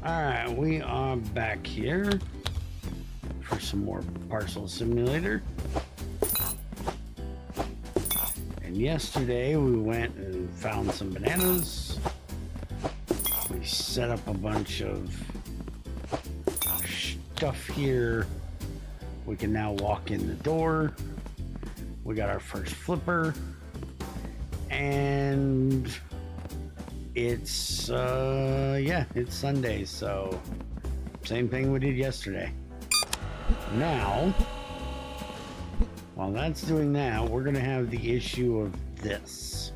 Alright, we are back here for some more Parcel Simulator. And yesterday we went and found some bananas. We set up a bunch of stuff here. We can now walk in the door. We got our first flipper. And it's it's Sunday, so same thing we did yesterday. Now, while that's doing that, we're gonna have the issue of this.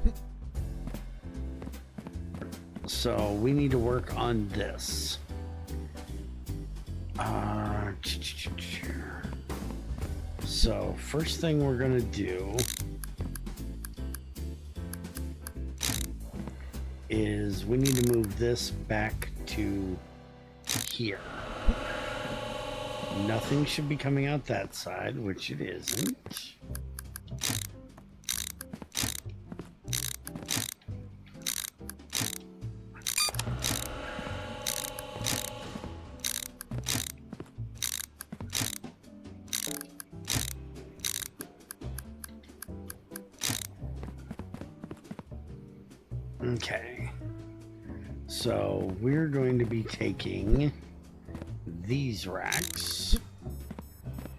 So we need to work on this. So first thing we're gonna do is we need to move this back to here. Nothing should be coming out that side, which it isn't. Okay, so we're going to be taking these racks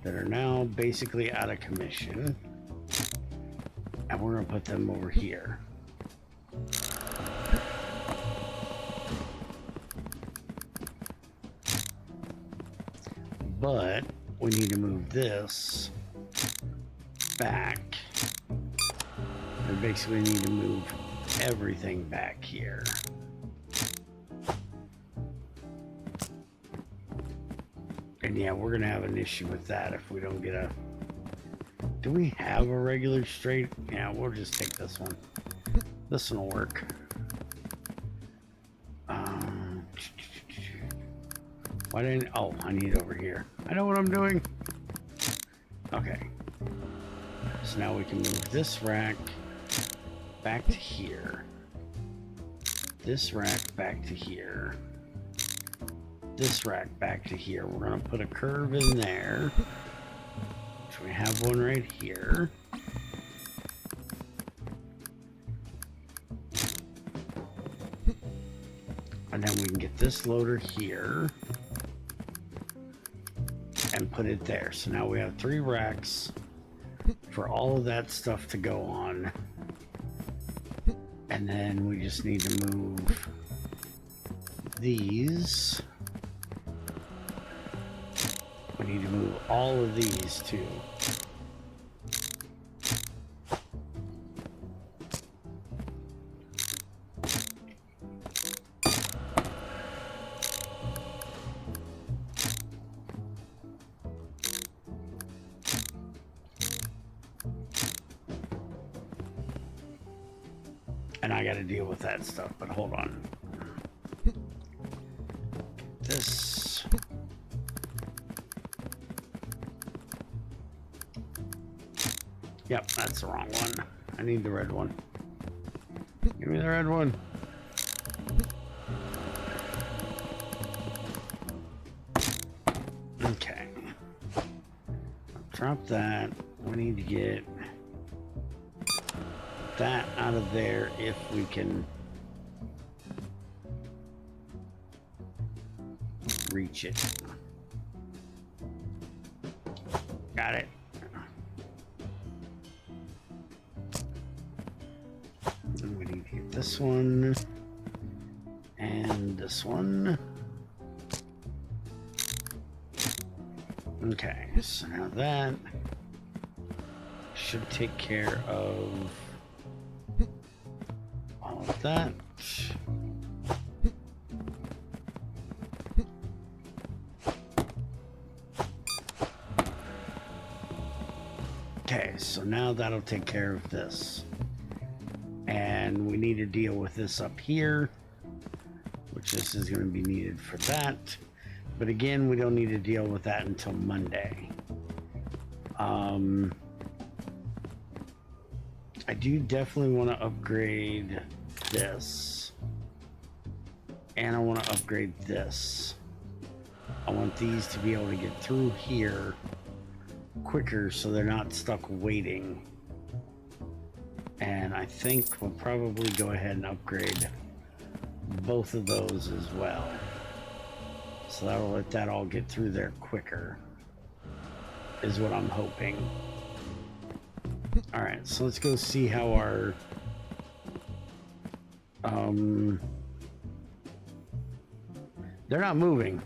that are now basically out of commission, and we're going to put them over here. But we need to move this back. We basically need to move everything back here. And yeah, we're gonna have an issue with that if we don't get a... Do we have a regular straight? Yeah, we'll just take this one. This one will work. Why didn't... Oh, I need it over here. I know what I'm doing. Okay. So now we can move this rack back to here. This rack back to here. This rack back to here. We're gonna put a curve in there, which we have one right here. And then we can get this loader here and put it there. So now we have 3 racks for all of that stuff to go on. And then we just need to move these. We need to move all of these too. And I got to deal with that stuff, but hold on. This. Yep, that's the wrong one. I need the red one. Give me the red one. Okay. Drop that. We need to get that out of there if we can reach it. Got it. And we need to get this one and this one. Okay, so now that should take care of all of that. Okay, so now that'll take care of this. And we need to deal with this up here, which this is going to be needed for that. But again, we don't need to deal with that until Monday. I do definitely want to upgrade this. And I want to upgrade this. I want these to be able to get through here quicker so they're not stuck waiting. And I think we'll probably go ahead and upgrade both of those as well. So that'll let that all get through there quicker, is what I'm hoping. Alright, so let's go see how our they're not moving.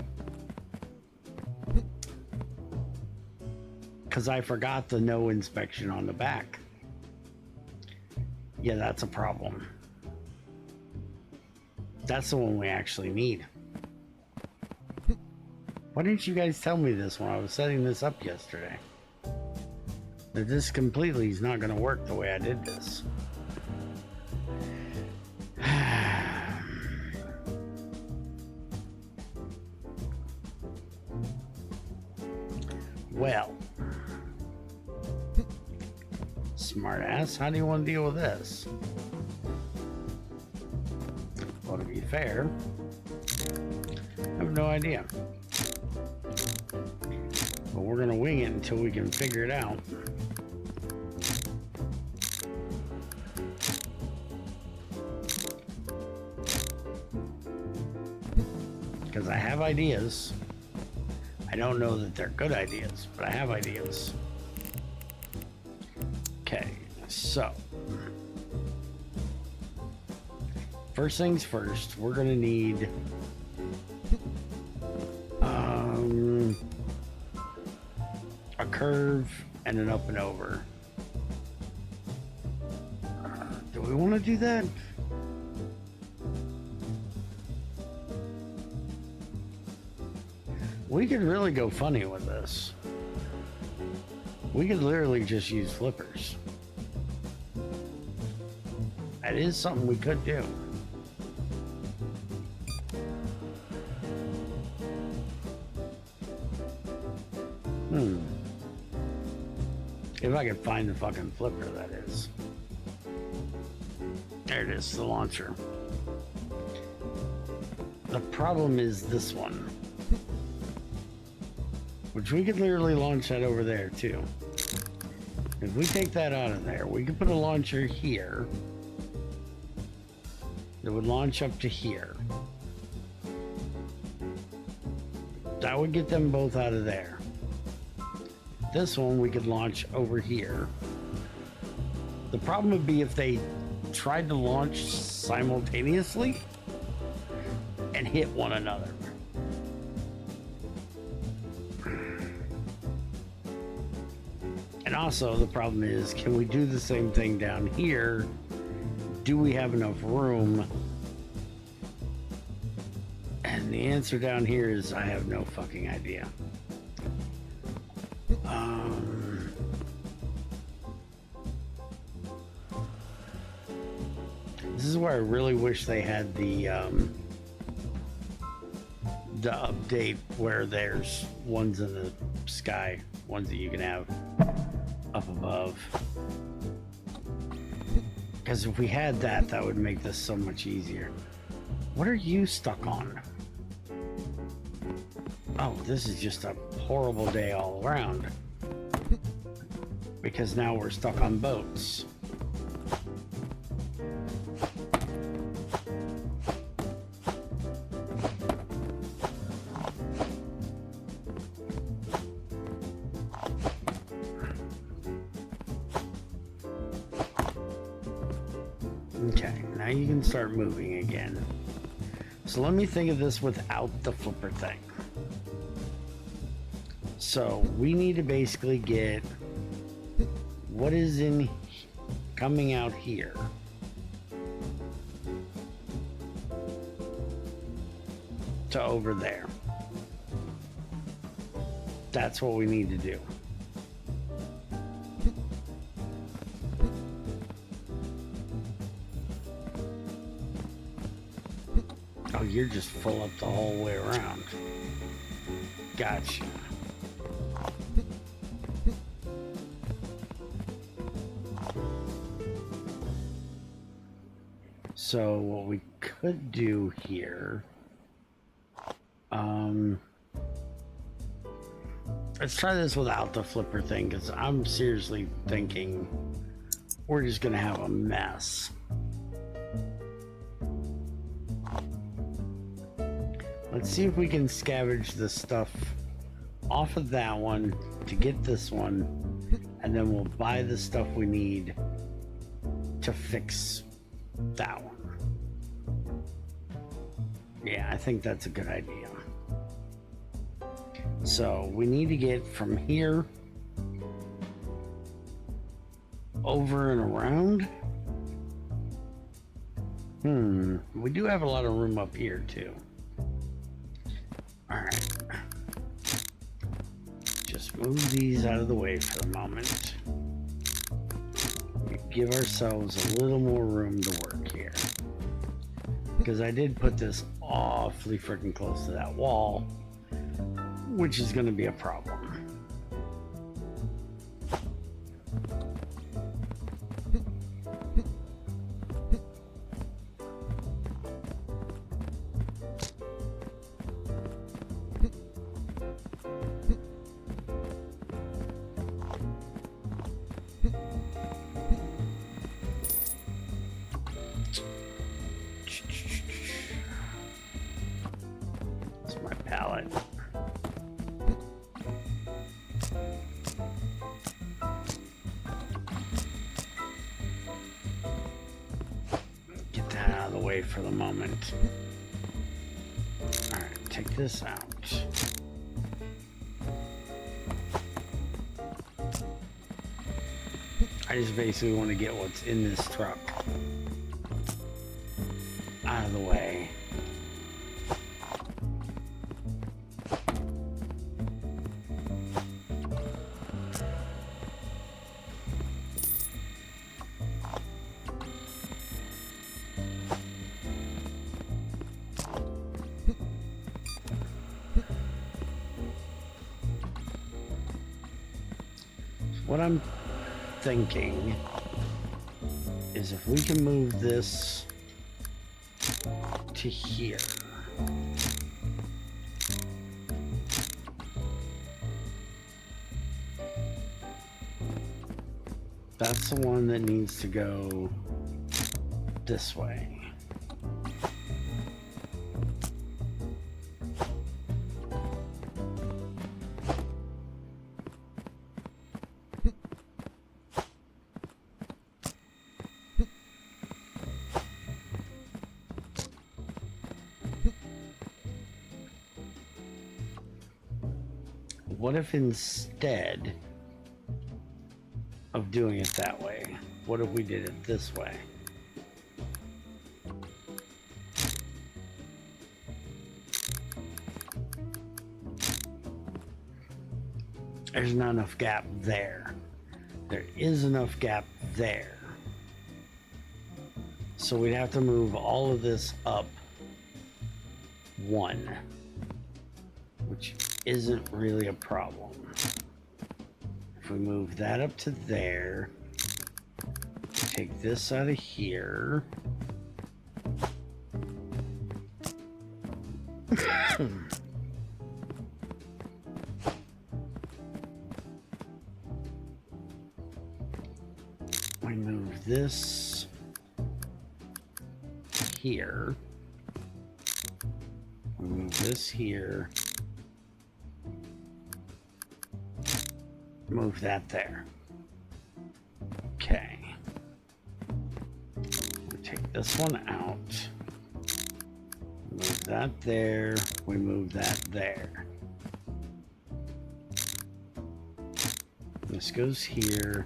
Because I forgot the no inspection on the back. Yeah, that's a problem. That's the one we actually need. Why didn't you guys tell me this when I was setting this up yesterday? That this completely is not going to work the way I did this. Well, smart ass, how do you want to deal with this? Well, to be fair, I have no idea. But we're gonna wing it until we can figure it out. Because I have ideas. I don't know that they're good ideas, but I have ideas. Okay, so first things first, we're gonna need a curve and an up and over. Do we want to do that? We could really go funny with this. We could literally just use flippers. That is something we could do. If I could find the fucking flipper, that is. There it is, the launcher. The problem is this one. Which we could literally launch that over there too. If we take that out of there, we could put a launcher here that would launch up to here. That would get them both out of there. This one we could launch over here. The problem would be if they tried to launch simultaneously and hit one another. And also the problem is, can we do the same thing down here? Do we have enough room? And the answer down here is I have no fucking idea. This is where I really wish they had the update where there's ones in the sky, ones that you can have up above. Because if we had that, that would make this so much easier. What are you stuck on? Oh, this is just a horrible day all around. Because now we're stuck on boats. Okay, now you can start moving again. So let me think of this without the flipper thing. So we need to basically get what is in coming out here. To over there. That's what we need to do. Oh, you're just full up the whole way around. Gotcha. So what we could do here Let's try this without the flipper thing, because I'm seriously thinking we're just gonna have a mess. Let's see if we can scavenge the stuff off of that one to get this one, and then we'll buy the stuff we need to fix that one. Yeah, I think that's a good idea. So we need to get from here over and around. We do have a lot of room up here too. All right. Just move these out of the way for the moment. Give ourselves a little more room to work here. Because I did put this awfully freaking close to that wall, which is going to be a problem. It's my palette. Get that out of the way for the moment. All right, take this out. I just basically want to get what's in this truck out of the way. What I'm thinking is if we can move this to here. That's the one that needs to go this way. What if instead of doing it that way, what if we did it this way? There's not enough gap there. There is enough gap there. So we'd have to move all of this up one, which isn't really a problem. If we move that up to there, take this out of here. We move this here. We move this here. Move that there. Okay. We take this one out. Move that there. We move that there. This goes here.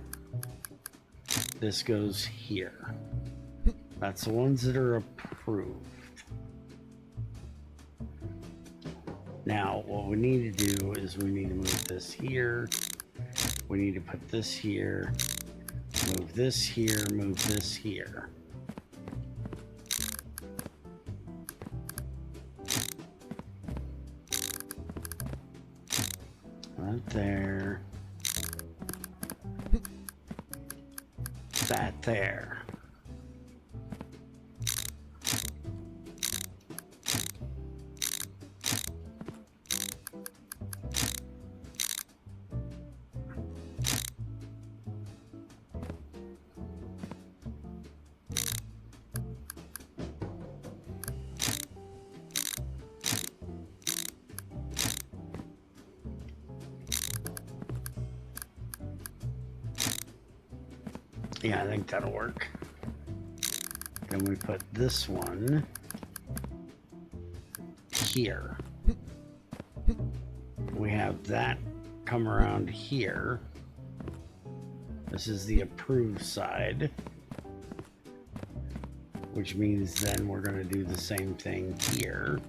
This goes here. That's the ones that are approved. Now, what we need to do is we need to move this here. We need to put this here, move this here, move this here. Right there. That there. Yeah, I think that'll work. Then we put this one here. We have that come around here. This is the approved side, which means then we're going to do the same thing here.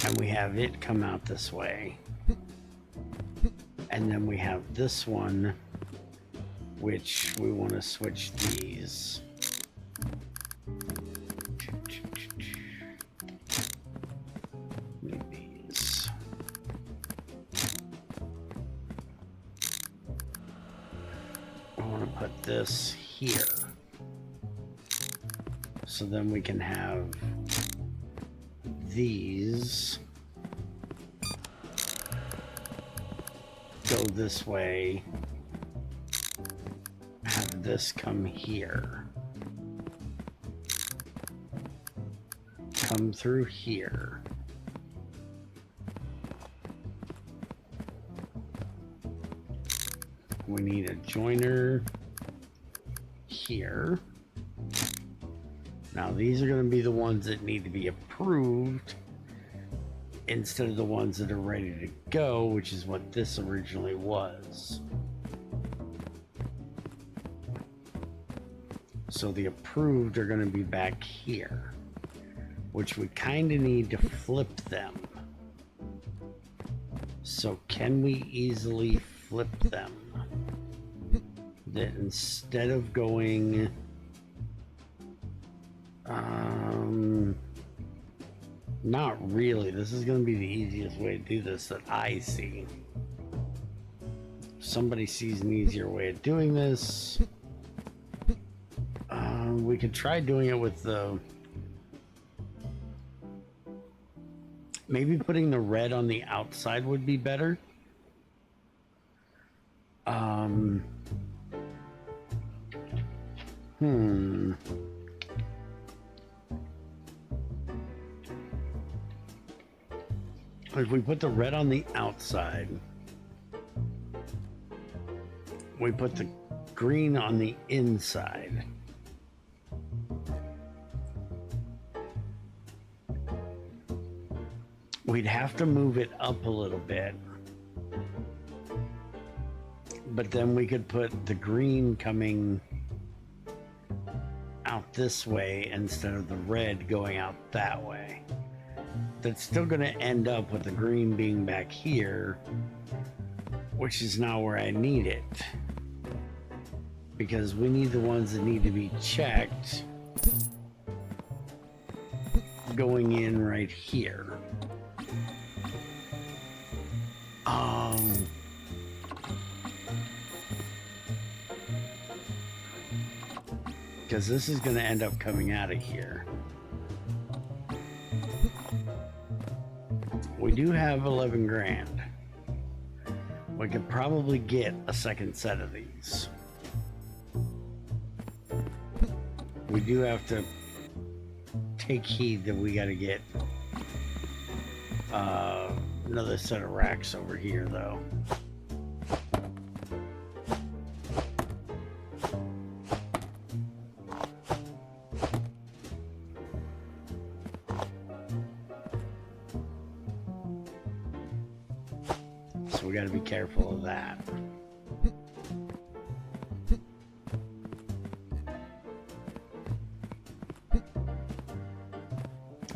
And we have it come out this way. And then we have this one, which we want to switch these. These. I want to put this here. So then we can have these go this way, have this come here, come through here, we need a joiner here. Now these are going to be the ones that need to be approved instead of the ones that are ready to go, which is what this originally was. So the approved are going to be back here, which we kind of need to flip them. So can we easily flip them? That instead of going not really. This is going to be the easiest way to do this that I see. If somebody sees an easier way of doing this, we could try doing it with the maybe putting the red on the outside would be better. If we put the red on the outside, we put the green on the inside. We'd have to move it up a little bit, but then we could put the green coming out this way instead of the red going out that way. That's still going to end up with the green being back here, which is not where I need it, because we need the ones that need to be checked going in right here. Because this is going to end up coming out of here. We do have 11 grand. We could probably get a second set of these. We do have to take heed that we got to get another set of racks over here, though. So we got to be careful of that.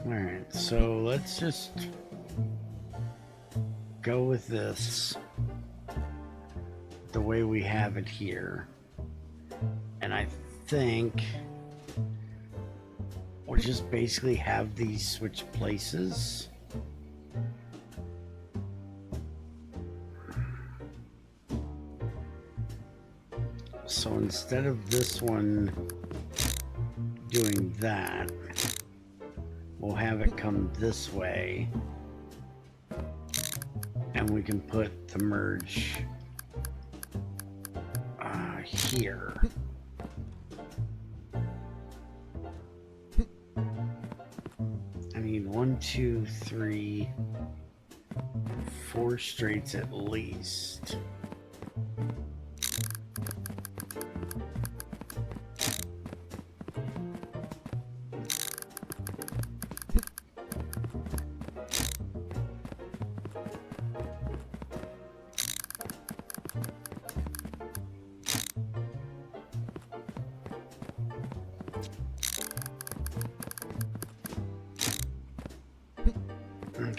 All right, so let's just go with this the way we have it here. And I think we'll just basically have these switch places. So instead of this one doing that, we'll have it come this way, and we can put the merge here. I need 1, 2, 3, 4 straights at least.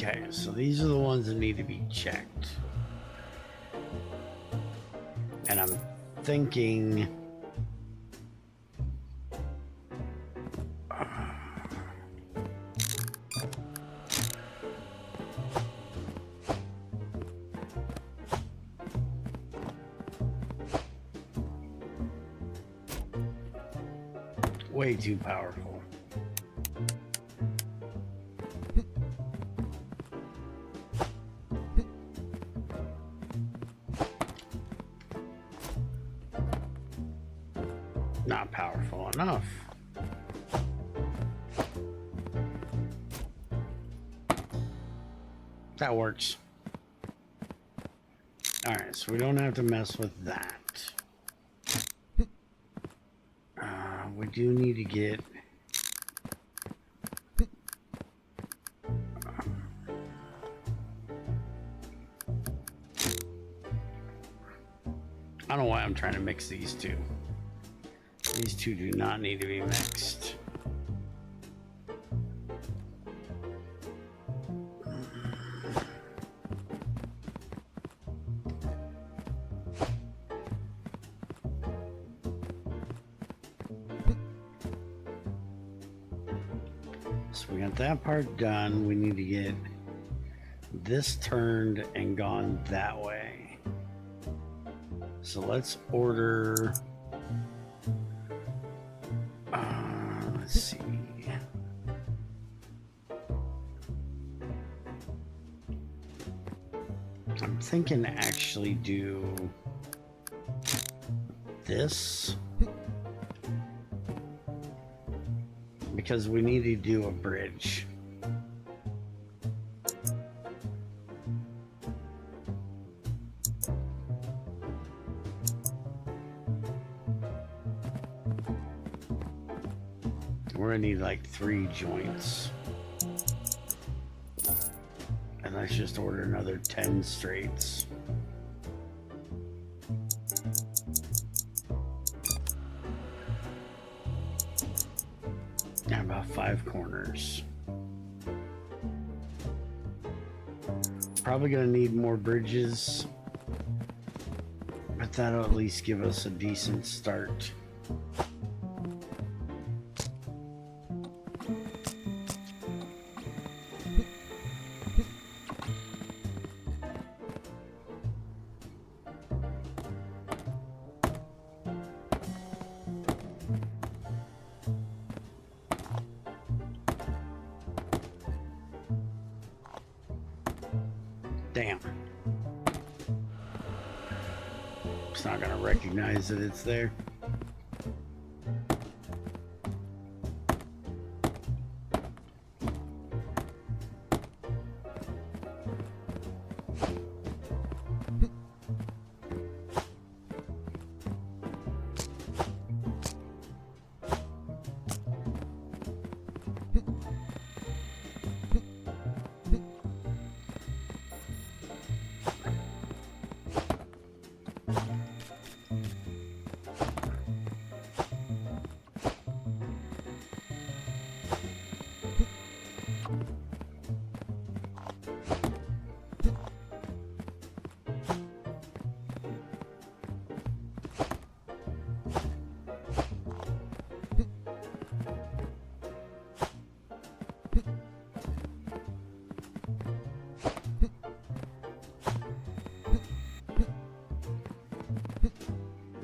Okay, so these are the ones that need to be checked. And I'm thinking... way too powerful. Not powerful enough. That works. Alright, so we don't have to mess with that. We do need to get... I don't know why I'm trying to mix these two. These two do not need to be mixed. So we got that part done. We need to get this turned and gone that way. So let's order... let's see. I'm thinking to actually do this because we need to do a bridge. We're gonna need like 3 joints. And let's just order another 10 straights. And about 5 corners. Probably gonna need more bridges, but that'll at least give us a decent start. Damn. It's not gonna recognize that it's there.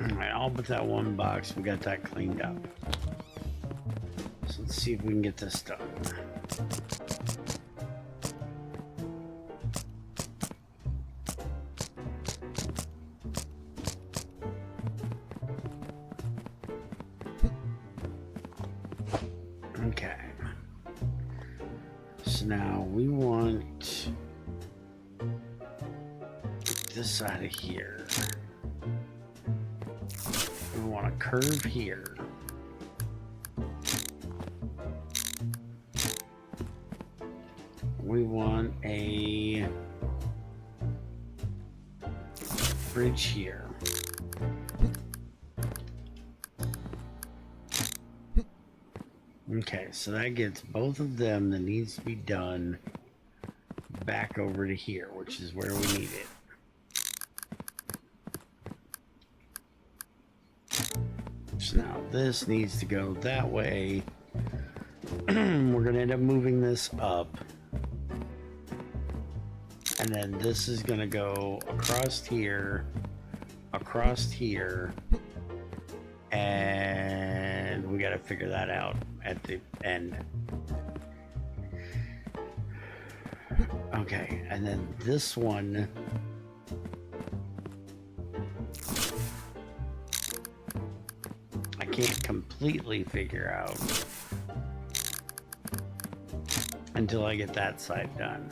Alright, all but that one box, we got that cleaned up. So let's see if we can get this done. Okay. So now we want this out of here. We want a curve here. We want a bridge here. Okay, so that gets both of them that needs to be done back over to here, which is where we need it. So now this needs to go that way. We're gonna end up moving this up. And then this is gonna go across here, and we gotta figure that out at the end. Okay, and then this one, I can't completely figure out until I get that side done.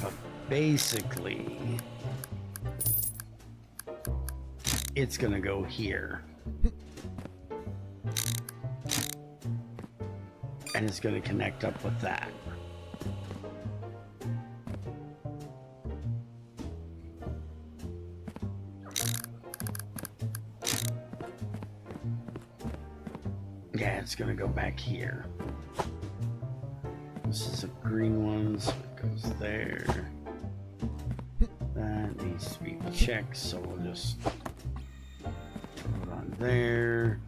But basically, it's gonna go here. And it's gonna connect up with that. Yeah, it's gonna go back here. This is a green one, so it goes there. That needs to be checked, so we'll just throw it on there.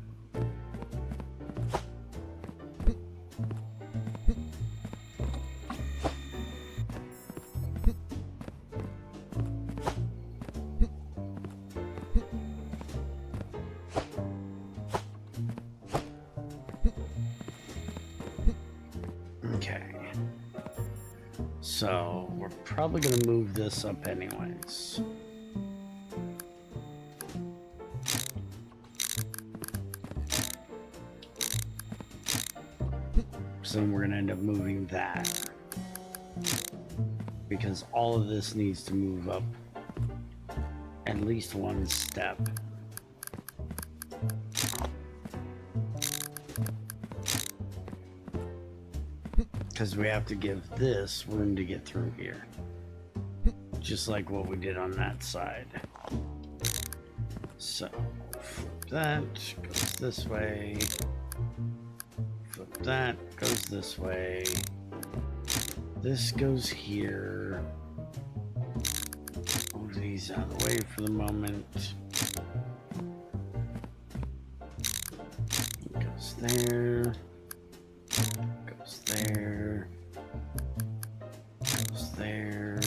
Okay, so we're probably going to move this up anyways. So then we're going to end up moving that, because all of this needs to move up at least one step. Because we have to give this room to get through here. Just like what we did on that side. So, flip that, goes this way. Flip that, goes this way. This goes here. Move these out of the way for the moment. It goes there. Goes there. Goes there.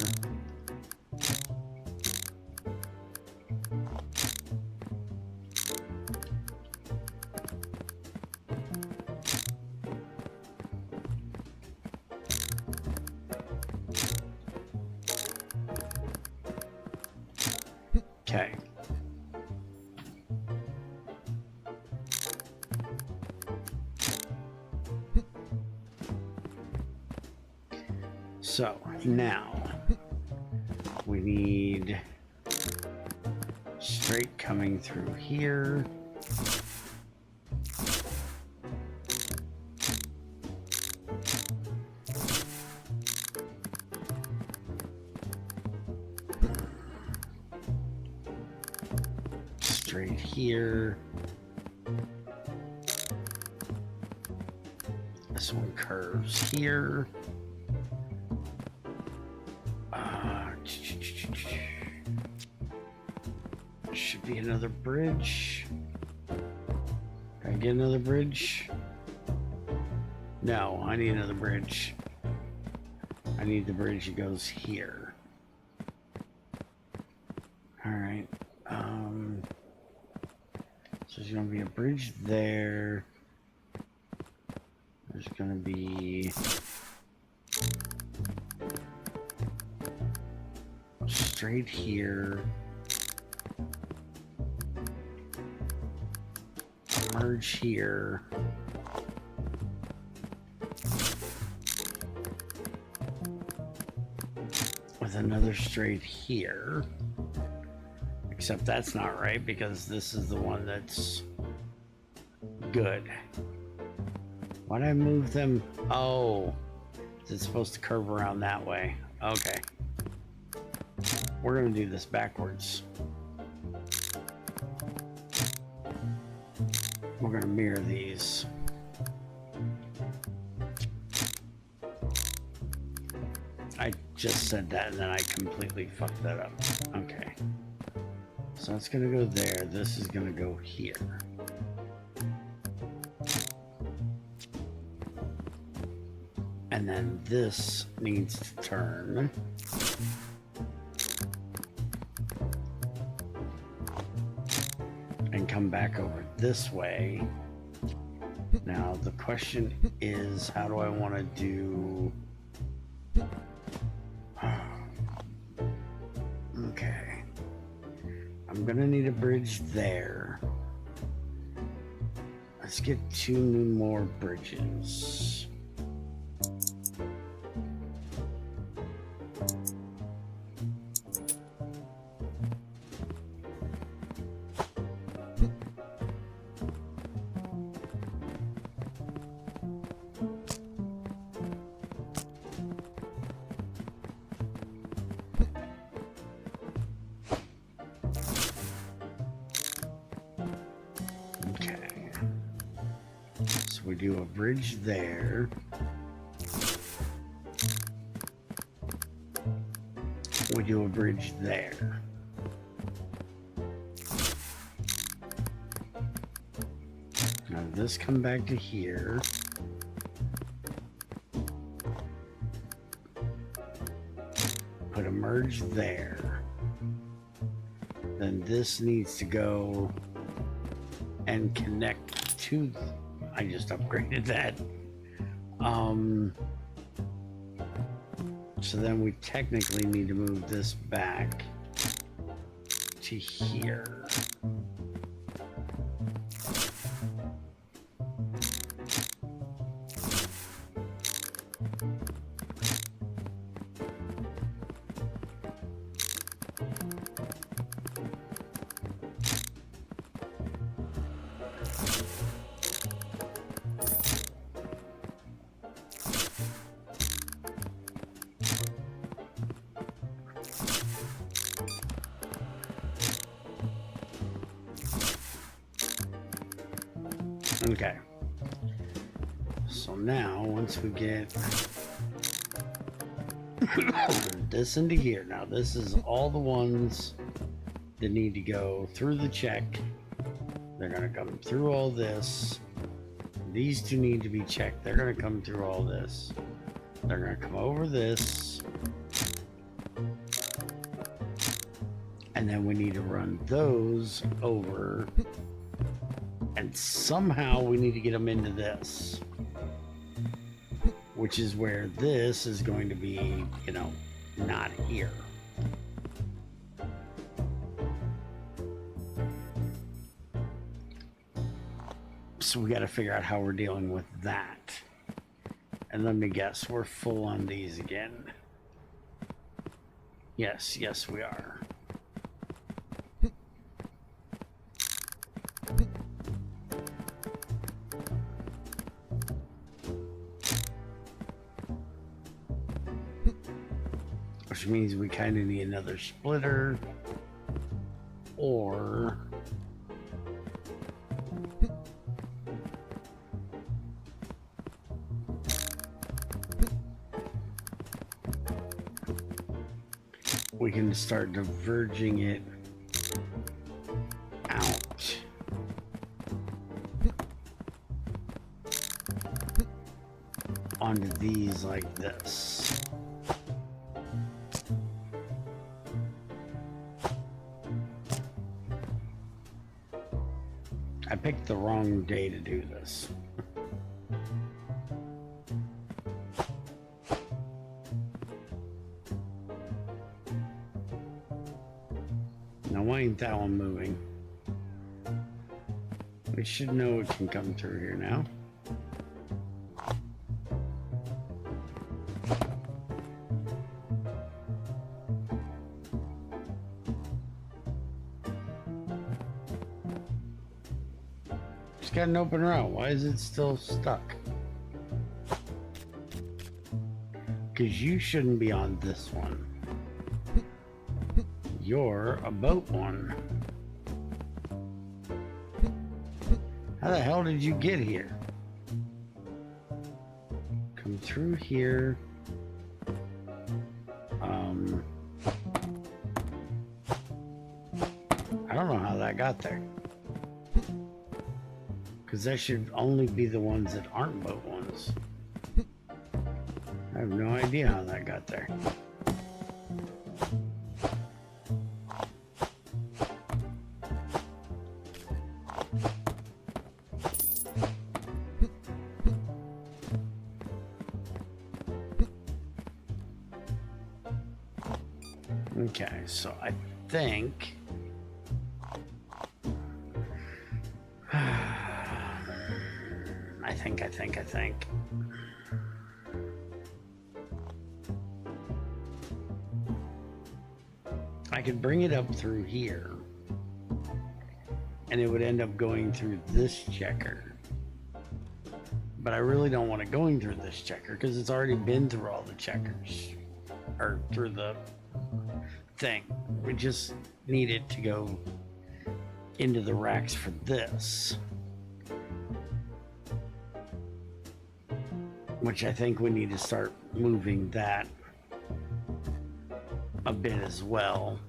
Okay. So now we need straight coming through here. Straight here. This one curves here. Should be another bridge. Can I get another bridge? No, I need another bridge. I need the bridge that goes here. Alright. So there's gonna be a bridge there. There's gonna be straight here. Merge here. With another straight here. Except that's not right because this is the one that's good. Why'd I move them? Oh, it's supposed to curve around that way. Okay. We're gonna do this backwards. We're gonna mirror these. I just said that and then I completely fucked that up. Okay. So that's gonna go there. This is gonna go here. And then this needs to turn. And come back over this way. Now the question is, how do I want to do... Okay. I'm gonna need a bridge there. Let's get 2 more bridges. We do a bridge there. We do a bridge there. Now this come back to here. Put a merge there. Then this needs to go and connect to I just upgraded that. So then we technically need to move this back to here. Okay, so now once we get this into here, now this is all the ones that need to go through the check. They're gonna come through all this. These two need to be checked. They're gonna come through all this. They're gonna come over this. And then we need to run those over. And somehow we need to get them into this, which is where this is going to be, you know, not here. So we got to figure out how we're dealing with that. And let me guess, we're full on these again. Yes, yes we are. Which means we kind of need another splitter, or we can start diverging it out. Onto these like this. I picked the wrong day to do this. Now why ain't that one moving? We should know it can come through here now. Got an open route. Why is it still stuck? Because you shouldn't be on this one. You're a boat one. How the hell did you get here? Come through here. I don't know how that got there. Because that should only be the ones that aren't boat ones. I have no idea how that got there. Okay, so I think I think I could bring it up through here and it would end up going through this checker. But I really don't want it going through this checker because it's already been through all the checkers or through the thing. We just need it to go into the racks for this, which I think we need to start moving that a bit as well.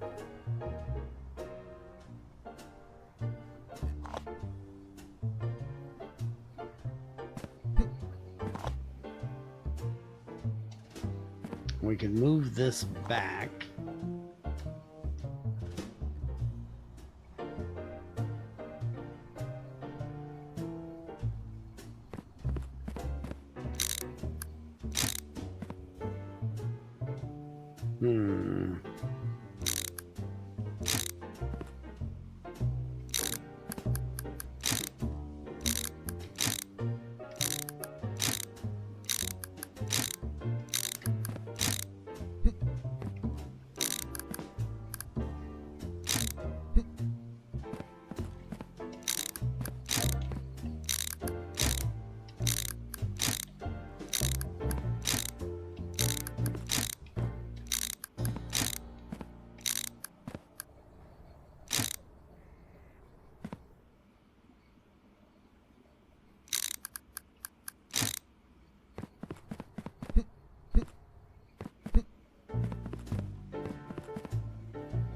We can move this back.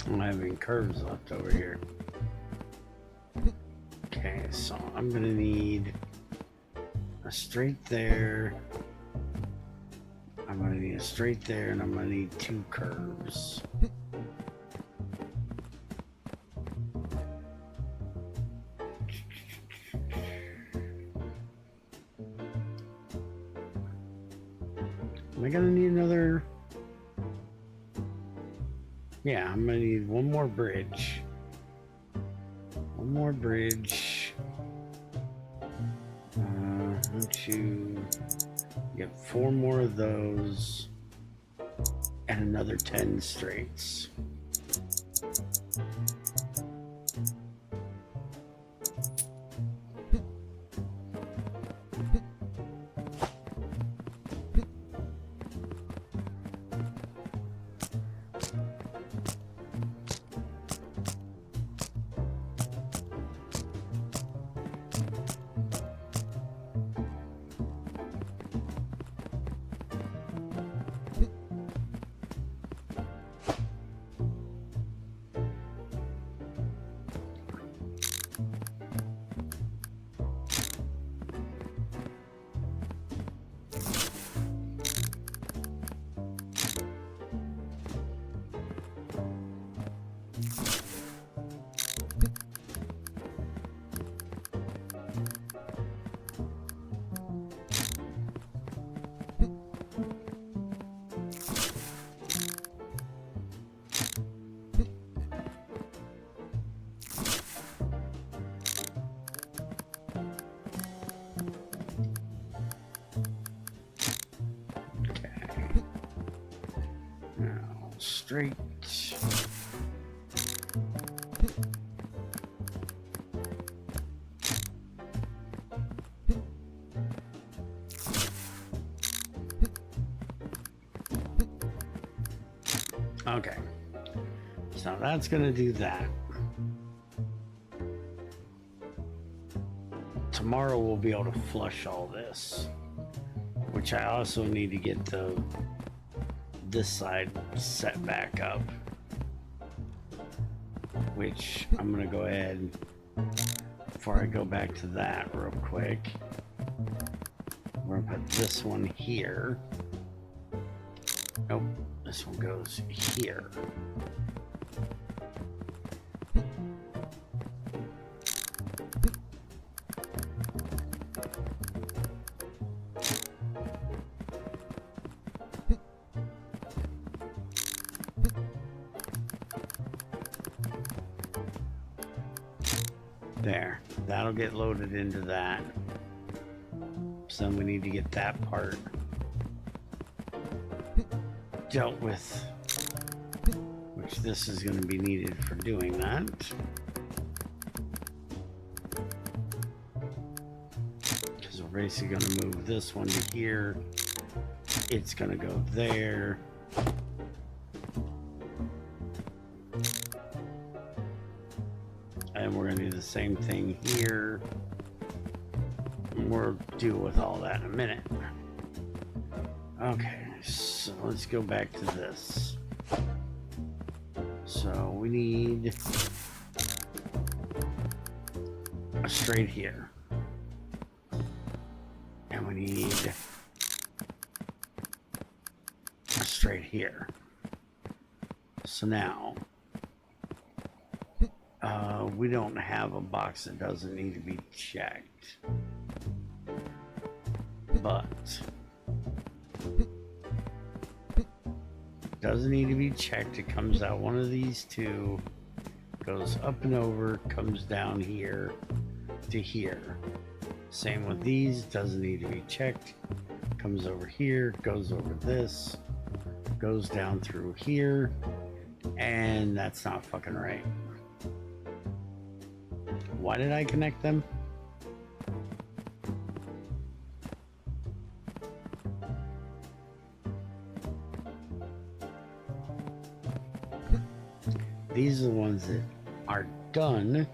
I'm having curves left over here. Okay, so I'm gonna need a straight there. I'm gonna need a straight there, and I'm gonna need two curves. Am I gonna need another? Yeah, I'm gonna need one more bridge. One more bridge. Once you get 4 more of those and another 10 straights. Straight. Okay, so that's gonna do that. Tomorrow we'll be able to flush all this, which I also need to get the this side set back up, which I'm gonna go ahead, before I go back to that real quick, we're gonna put this one here. Nope, this one goes here. There, that'll get loaded into that. So we need to get that part dealt with, which this is going to be needed for doing that. Because we're basically going to move this one to here. It's going to go there. And we're going to do the same thing here. We'll deal with all that in a minute. Okay, so let's go back to this. So we need a straight here. And we need a straight here. So now, we don't have a box that doesn't need to be checked. But doesn't need to be checked. It comes out one of these two, goes up and over, comes down here to here. Same with these, doesn't need to be checked. Comes over here, goes over this, goes down through here, and that's not fucking right. Why did I connect them? These are the ones that are done,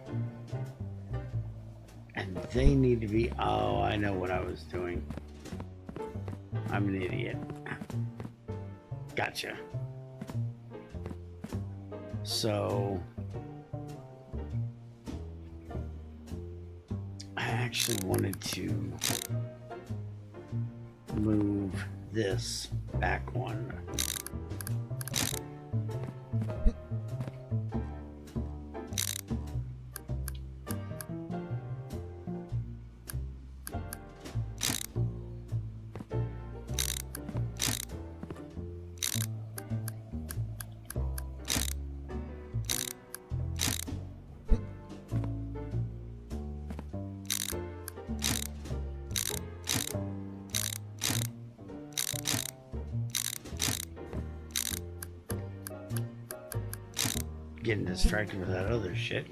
and they need to be, oh, I know what I was doing. I'm an idiot. Gotcha. So I actually wanted to move this back one. Getting distracted with that other shit.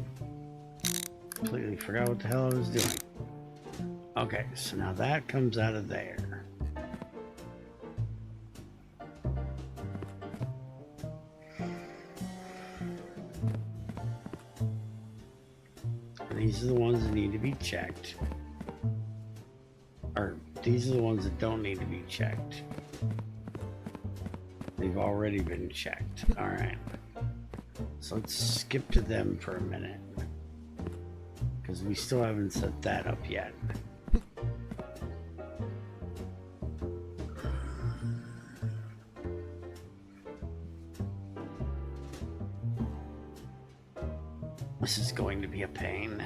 Completely forgot what the hell I was doing. Okay, so now that comes out of there. These are the ones that need to be checked. Or these are the ones that don't need to be checked. They've already been checked. All right. So let's skip to them for a minute, because we still haven't set that up yet. This is going to be a pain.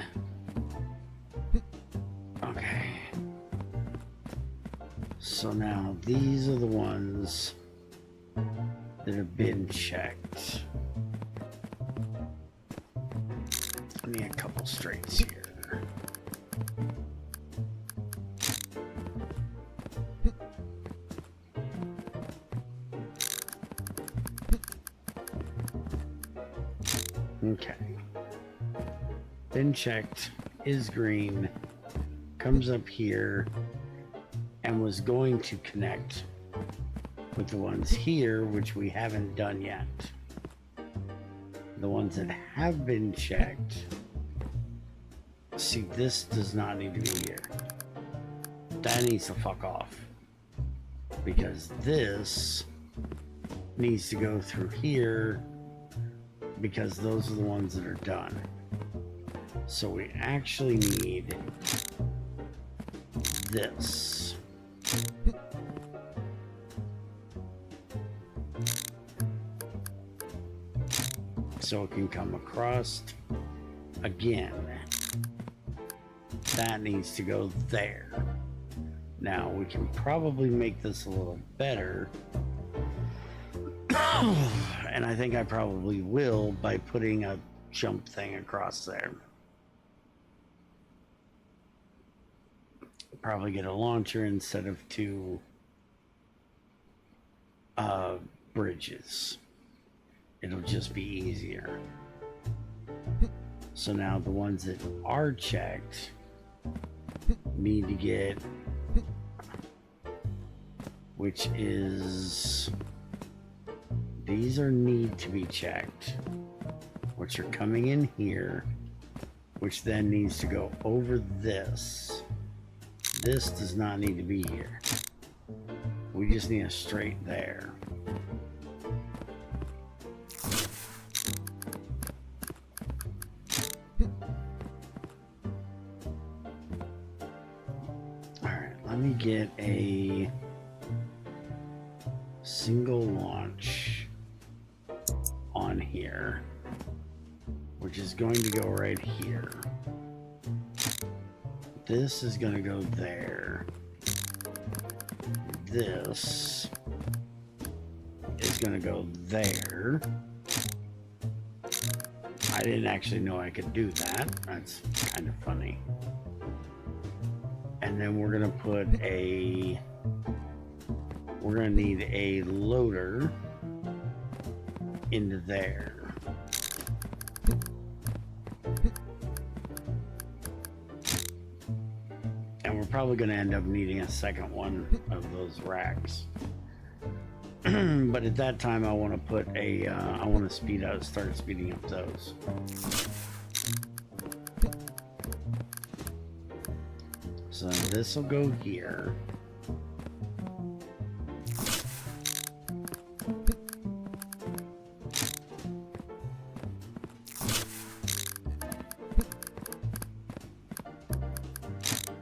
Okay. So now these are the ones that have been checked. I need a couple straights here. Okay. Been checked, is green, comes up here, and was going to connect with the ones here, which we haven't done yet. The ones that have been checked. See, this does not need to be here. That needs to fuck off. Because this needs to go through here because those are the ones that are done. So we actually need this. So it can come across again. That needs to go there. Now we can probably make this a little better. And I think I probably will by putting a jump thing across there. Probably get a launcher instead of two bridges. It'll just be easier. So now the ones that are checked need to get, which is, these are need to be checked, which are coming in here, which then needs to go over this. This does not need to be here. We just need a straight there. Alright, let me get a single launch on here, which is going to go right here. This is going to go there. This is going to go there. I didn't actually know I could do that. That's kind of funny. And then we're going to put a... We're going to need a loader into there. Probably going to end up needing a second one of those racks. But at that time I want to put a I want to start speeding up those. So this will go here.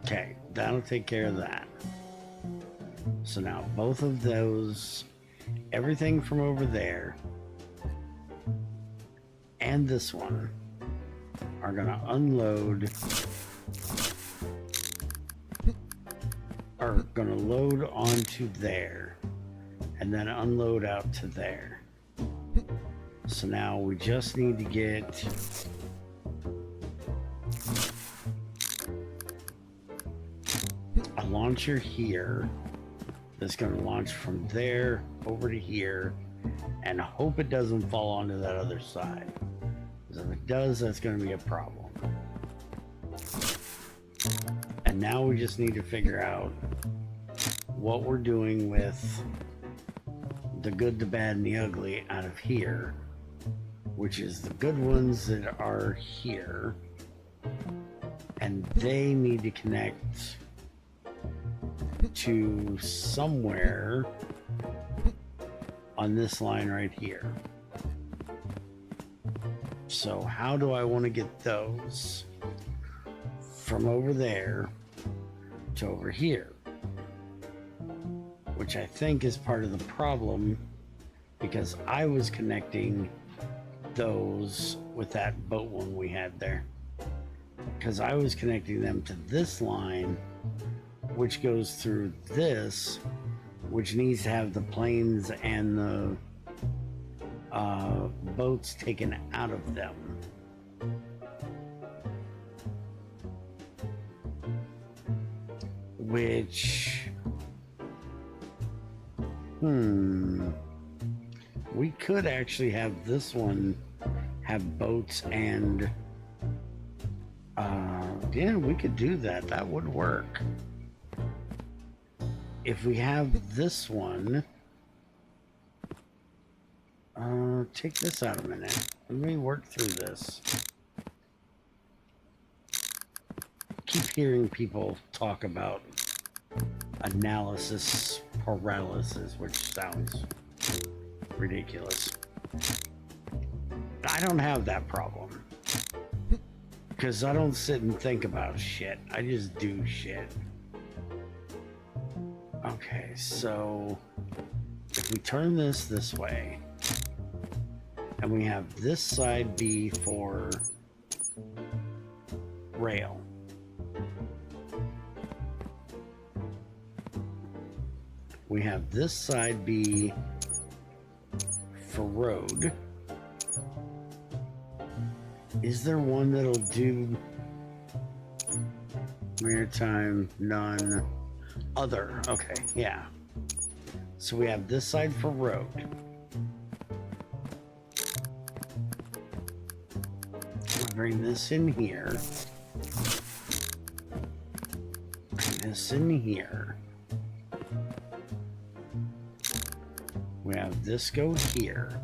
Okay, that'll take care of that. So now both of those, everything from over there and this one are going to unload, are going to load onto there and then unload out to there. So now we just need to get launcher here that's going to launch from there over to here and hope it doesn't fall onto that other side, because if it does, that's going to be a problem. And now we just need to figure out what we're doing with the good, the bad, and the ugly out of here, which is the good ones that are here, and they need to connect to somewhere on this line right here. So how do I want to get those from over there to over here? Which I think is part of the problem, because I was connecting those with that boat one we had there, because I was connecting them to this line, which goes through this, which needs to have the planes and the boats taken out of them. Which, we could actually have this one have boats and, yeah, we could do that. That would work. If we have this one, take this out a minute. Let me work through this. Keep hearing people talk about analysis paralysis, which sounds ridiculous. I don't have that problem. Because I don't sit and think about shit. I just do shit. Okay, so if we turn this way, and we have this side be for rail. We have this side be for road. Is there one that'll do maritime? None. Other. Okay, yeah. So we have this side for road. We'll bring this in here. Bring this in here. We have this go here.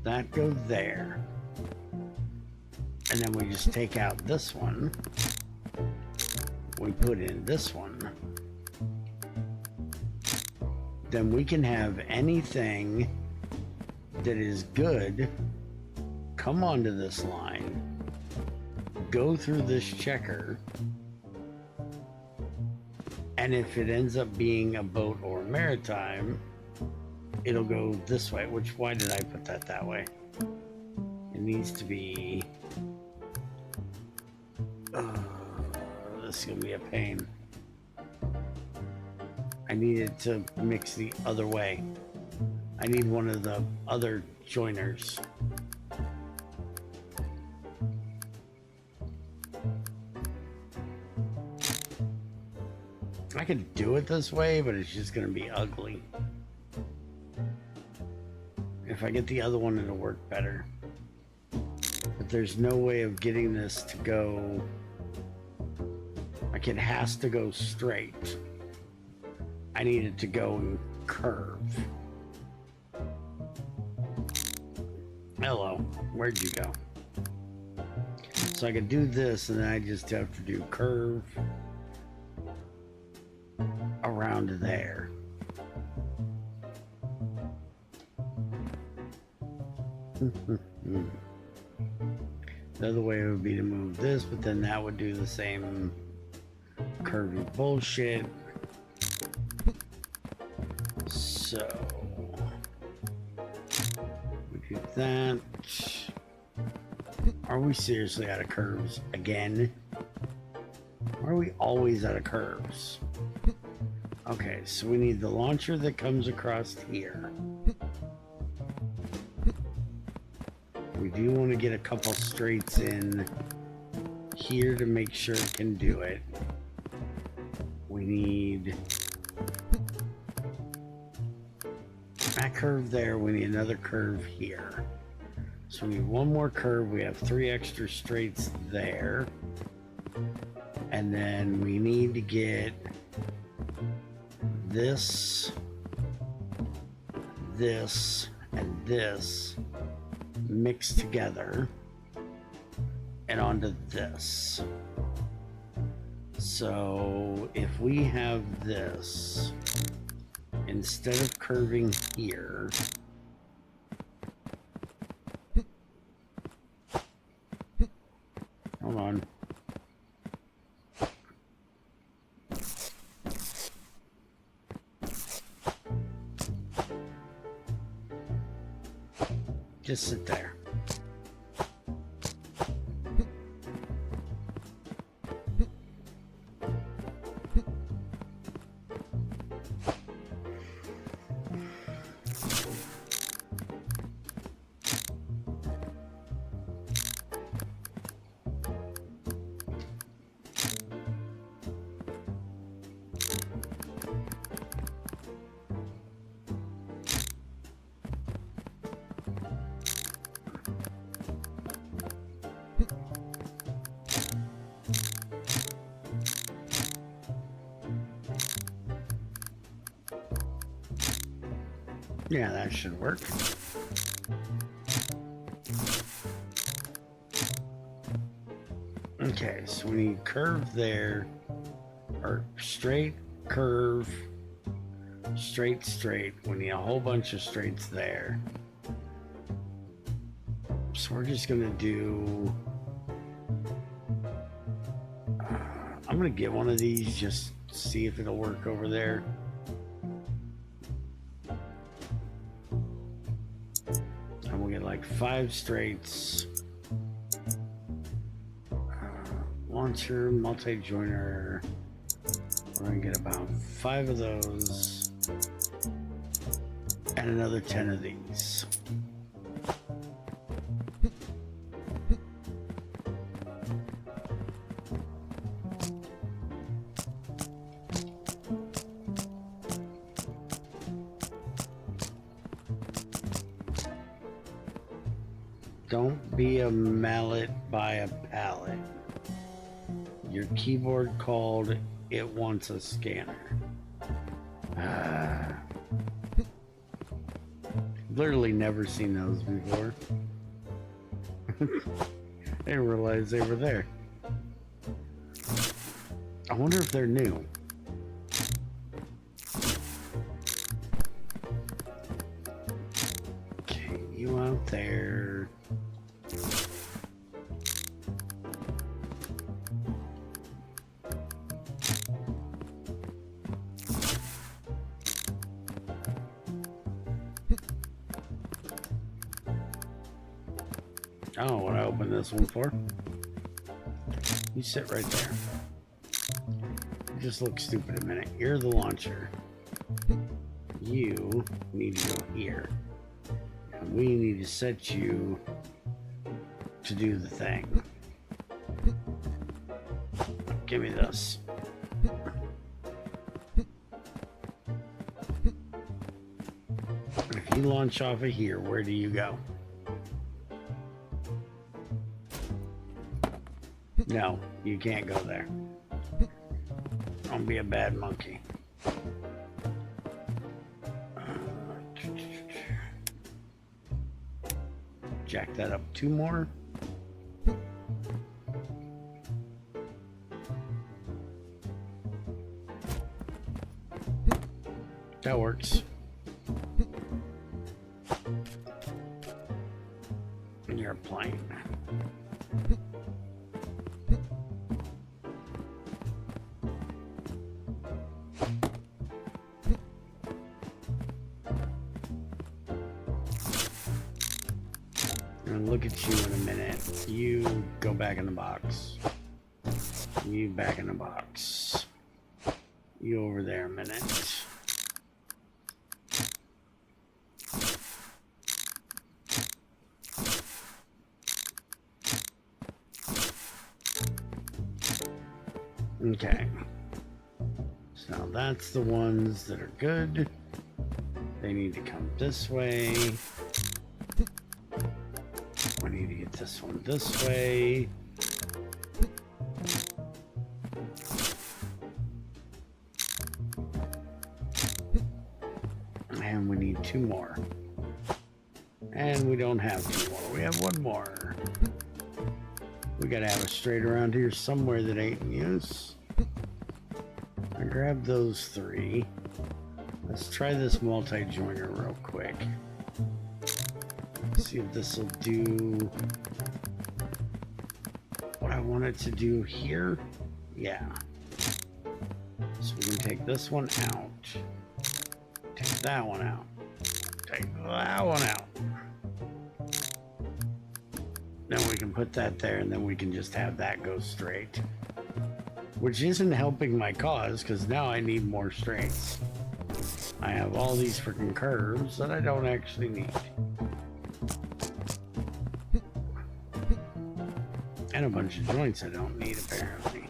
That go there. And then we just take out this one. We put in this one. Then we can have anything that is good come onto this line, go through this checker, and if it ends up being a boat or maritime, it'll go this way. Which, why did I put that way? It needs to be... this is gonna be a pain. I need it to mix the other way. I need one of the other joiners. I could do it this way, but it's just gonna be ugly. If I get the other one, it'll work better. But there's no way of getting this to go... Like, it has to go straight. I need it to go and curve. Hello, where'd you go? So I could do this, and then I just have to do curve around there. The other way would be to move this, but then that would do the same curvy bullshit. So we do that. Are we seriously out of curves again? Why are we always out of curves? Okay, so we need the launcher that comes across here. We do want to get a couple straights in here to make sure it can do it. We need that curve there. We need another curve here. So we need one more curve. We have 3 extra straights there. And then we need to get this, this, and this mixed together and onto this. So if we have this, instead of curving here, hold on. Just sit there. Yeah, that should work. Okay, so we need curve there, Or straight, curve, straight, straight. We need a whole bunch of straights there. So we're just gonna do... I'm gonna get one of these, just see if it'll work over there. And we'll get like 5 straights. Launcher, multi-joiner. We're gonna get about 5 of those. And another 10 of these. Don't be a mallet by a pallet. Your keyboard called, it wants a scanner. Literally never seen those before. I didn't realize they were there. I wonder if they're new. Okay, you out there. Oh, what I opened this one for? You sit right there. You just look stupid a minute. You're the launcher. You need to go here. And we need to set you to do the thing. Give me this. If you launch off of here, where do you go? No, you can't go there. Don't be a bad monkey. Jack that up 2 more. That works. And you're a plane. Look at you in a minute. You go back in the box. You back in the box. You over there a minute. Okay. So now that's the ones that are good. They need to come this way. We need to get this one this way. And we need 2 more. And we don't have 2 more. We have 1 more. We gotta have a straight around here somewhere that ain't in use. I grabbed those 3. Let's try this multi-joiner real quick. See if this will do what I want it to do here. Yeah. So we can take this one out. Take that one out. Take that one out. Then we can put that there, and then we can just have that go straight. Which isn't helping my cause, because now I need more straights. I have all these freaking curves that I don't actually need. And a bunch of joints I don't need, apparently.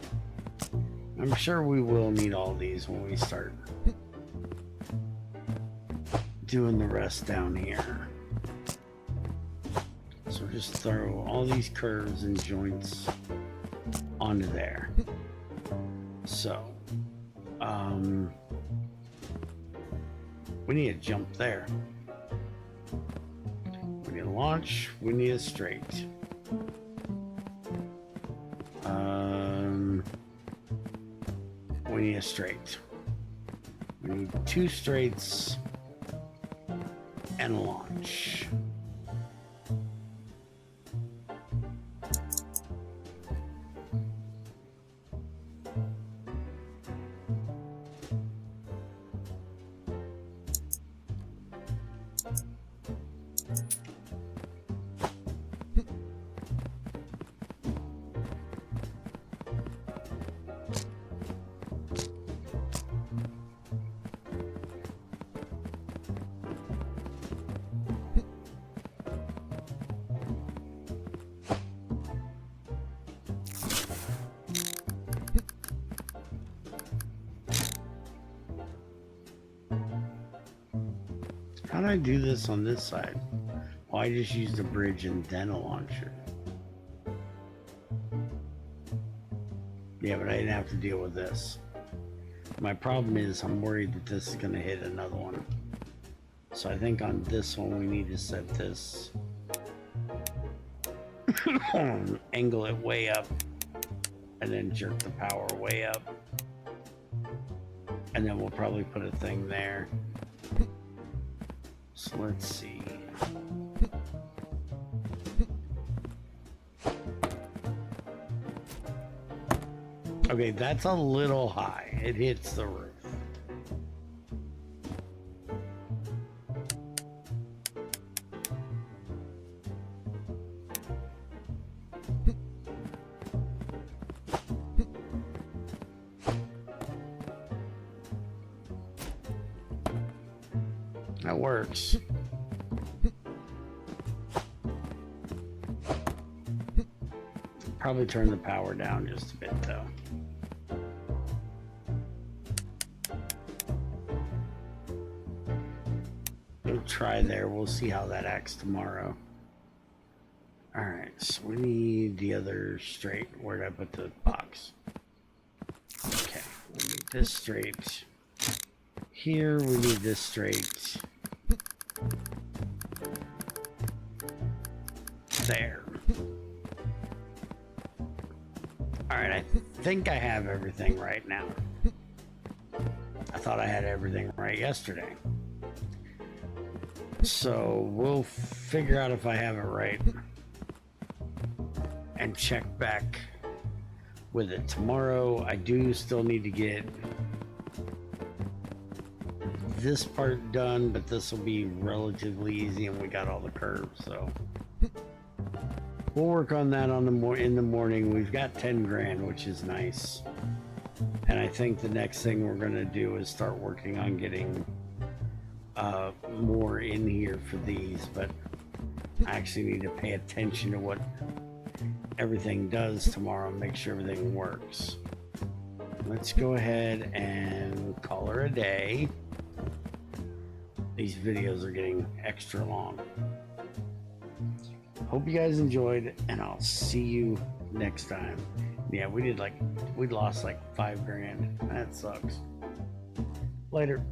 I'm sure we will need all these when we start doing the rest down here. So just throw all these curves and joints onto there. So, we need a jump there. We need a launch. We need a straight. We we need a straight. We need 2 straights and a launch. How do I do this on this side? Well, I just used a bridge and then a launcher. Yeah, but I didn't have to deal with this. My problem is I'm worried that this is going to hit another one. So I think on this one we need to set this, angle it way up, and then jerk the power way up. And then we'll probably put a thing there. So let's see. Okay, that's a little high. It hits the roof. That works. Probably turn the power down just a bit though. We'll try there. We'll see how that acts tomorrow. Alright, so we need the other straight. Where did I put the box? Okay, we need this straight. Here we need this straight. There. Alright, I think I have everything right now. I thought I had everything right yesterday. So we'll figure out if I have it right and check back with it tomorrow. I do still need to get this part done, but this will be relatively easy and we got all the curves, so we'll work on that on in the morning. We've got 10 grand, which is nice. And I think the next thing we're going to do is start working on getting more in here for these, but I actually need to pay attention to what everything does tomorrow and make sure everything works. Let's go ahead and call her a day. These videos are getting extra long. Hope you guys enjoyed, and I'll see you next time. Yeah, we lost like 5 grand. That sucks. Later.